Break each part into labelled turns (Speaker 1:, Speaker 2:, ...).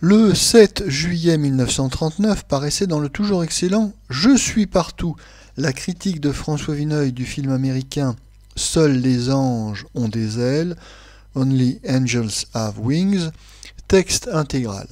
Speaker 1: Le 7 juillet 1939 paraissait dans le toujours excellent « Je suis partout », la critique de François Vineuil du film américain « Seuls les anges ont des ailes », « Only Angels Have Wings », texte intégral.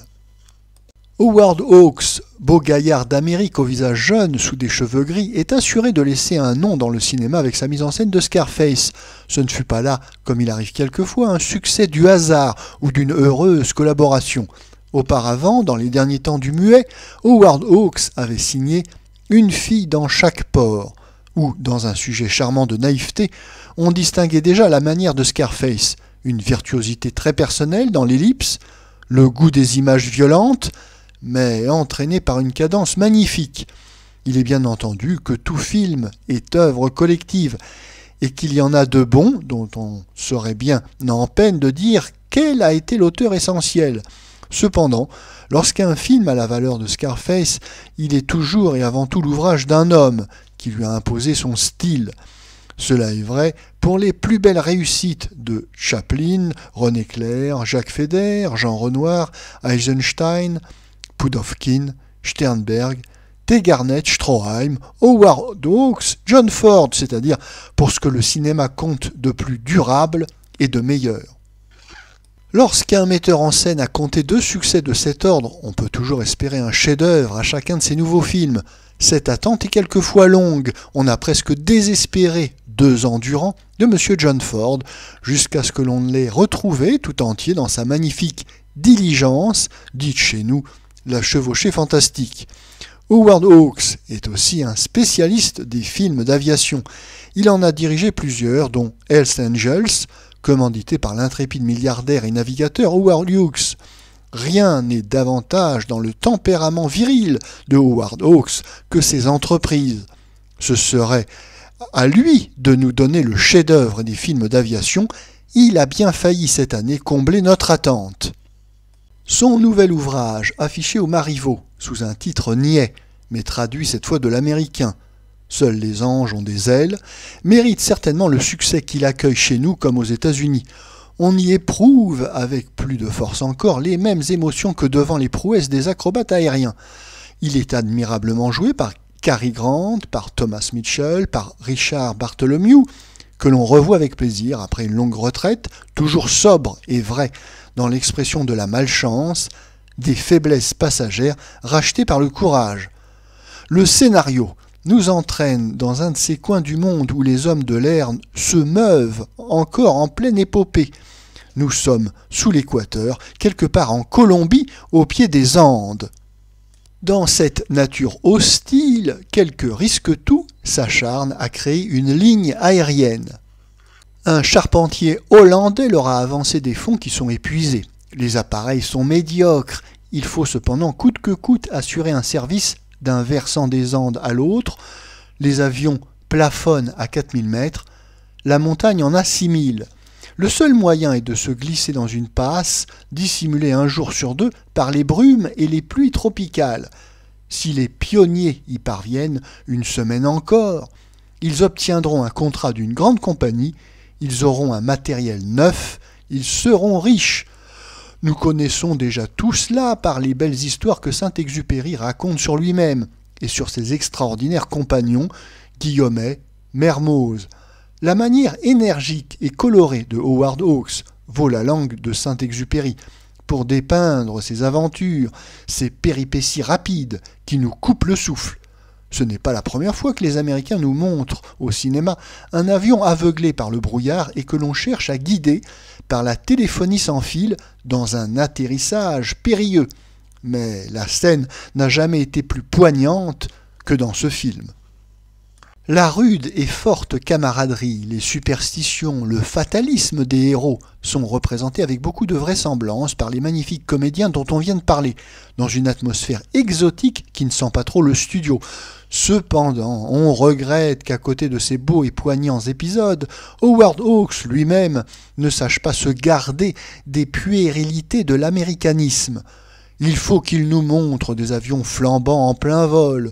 Speaker 1: Howard Hawks, beau gaillard d'Amérique au visage jeune sous des cheveux gris, est assuré de laisser un nom dans le cinéma avec sa mise en scène de Scarface. Ce ne fut pas là, comme il arrive quelquefois, un succès du hasard ou d'une heureuse collaboration. Auparavant, dans les derniers temps du muet, Howard Hawks avait signé « Une fille dans chaque port », où, dans un sujet charmant de naïveté, on distinguait déjà la manière de Scarface, une virtuosité très personnelle dans l'ellipse, le goût des images violentes, mais entraîné par une cadence magnifique. Il est bien entendu que tout film est œuvre collective, et qu'il y en a de bons, dont on serait bien en peine de dire quel a été l'auteur essentiel. Cependant, lorsqu'un film a la valeur de Scarface, il est toujours et avant tout l'ouvrage d'un homme qui lui a imposé son style. Cela est vrai pour les plus belles réussites de Chaplin, René Clair, Jacques Feder, Jean Renoir, Eisenstein, Pudovkin, Sternberg, T. Garnett, Stroheim, Howard Hawks, John Ford, c'est-à-dire pour ce que le cinéma compte de plus durable et de meilleur. Lorsqu'un metteur en scène a compté 2 succès de cet ordre, on peut toujours espérer un chef-d'œuvre à chacun de ses nouveaux films. Cette attente est quelquefois longue, on a presque désespéré 2 ans durant de M. John Ford, jusqu'à ce que l'on l'ait retrouvé tout entier dans sa magnifique diligence, dite chez nous la chevauchée fantastique. Howard Hawks est aussi un spécialiste des films d'aviation. Il en a dirigé plusieurs, dont Hells Angels, commandité par l'intrépide milliardaire et navigateur Howard Hughes. Rien n'est davantage dans le tempérament viril de Howard Hawks que ses entreprises. Ce serait à lui de nous donner le chef-d'œuvre des films d'aviation. Il a bien failli cette année combler notre attente. Son nouvel ouvrage, affiché au Marivaux, sous un titre niais, mais traduit cette fois de l'américain, « Seuls les anges ont des ailes », mérite certainement le succès qu'il accueille chez nous comme aux États-Unis. On y éprouve, avec plus de force encore, les mêmes émotions que devant les prouesses des acrobates aériens. Il est admirablement joué par Cary Grant, par Thomas Mitchell, par Richard Bartholomew, que l'on revoit avec plaisir après une longue retraite, toujours sobre et vrai dans l'expression de la malchance, des faiblesses passagères rachetées par le courage. Le scénario nous entraîne dans un de ces coins du monde où les hommes de l'air se meuvent encore en pleine épopée. Nous sommes sous l'équateur, quelque part en Colombie, au pied des Andes. Dans cette nature hostile, quelques risques-tout s'acharnent à créer une ligne aérienne. Un charpentier hollandais leur a avancé des fonds qui sont épuisés. Les appareils sont médiocres. Il faut cependant coûte que coûte assurer un service d'un versant des Andes à l'autre. Les avions plafonnent à 4000 mètres. La montagne en a 6000. Le seul moyen est de se glisser dans une passe, dissimulée un jour sur 2 par les brumes et les pluies tropicales. Si les pionniers y parviennent, une semaine encore, ils obtiendront un contrat d'une grande compagnie, ils auront un matériel neuf, ils seront riches. Nous connaissons déjà tout cela par les belles histoires que Saint-Exupéry raconte sur lui-même et sur ses extraordinaires compagnons, Guillaumet, Mermoz. La manière énergique et colorée de Howard Hawks vaut la langue de Saint-Exupéry pour dépeindre ses aventures, ses péripéties rapides qui nous coupent le souffle. Ce n'est pas la première fois que les Américains nous montrent au cinéma un avion aveuglé par le brouillard et que l'on cherche à guider par la téléphonie sans fil dans un atterrissage périlleux. Mais la scène n'a jamais été plus poignante que dans ce film. La rude et forte camaraderie, les superstitions, le fatalisme des héros sont représentés avec beaucoup de vraisemblance par les magnifiques comédiens dont on vient de parler, dans une atmosphère exotique qui ne sent pas trop le studio. Cependant, on regrette qu'à côté de ces beaux et poignants épisodes, Howard Hawks lui-même ne sache pas se garder des puérilités de l'américanisme. Il faut qu'il nous montre des avions flambant en plein vol,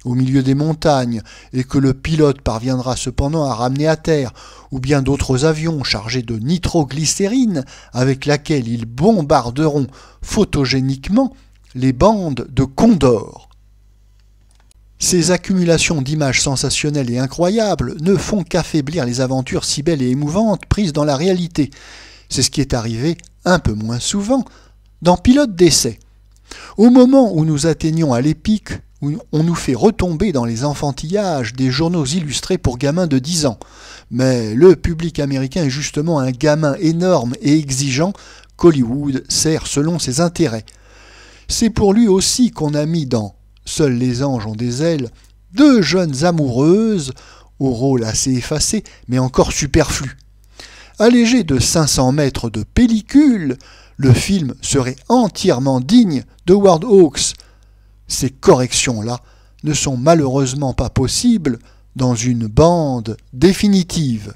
Speaker 1: au milieu des montagnes et que le pilote parviendra cependant à ramener à terre, ou bien d'autres avions chargés de nitroglycérine avec laquelle ils bombarderont photogéniquement les bandes de condors. Ces accumulations d'images sensationnelles et incroyables ne font qu'affaiblir les aventures si belles et émouvantes prises dans la réalité. C'est ce qui est arrivé, un peu moins souvent, dans Pilote d'essai. Au moment où nous atteignons à l'épique, où on nous fait retomber dans les enfantillages des journaux illustrés pour gamins de 10 ans. Mais le public américain est justement un gamin énorme et exigeant qu'Hollywood sert selon ses intérêts. C'est pour lui aussi qu'on a mis dans Seuls les anges ont des ailes 2 jeunes amoureuses, au rôle assez effacé, mais encore superflu. Allégé de 500 mètres de pellicule, le film serait entièrement digne de Howard Hawks. Ces corrections-là ne sont malheureusement pas possibles dans une bande définitive.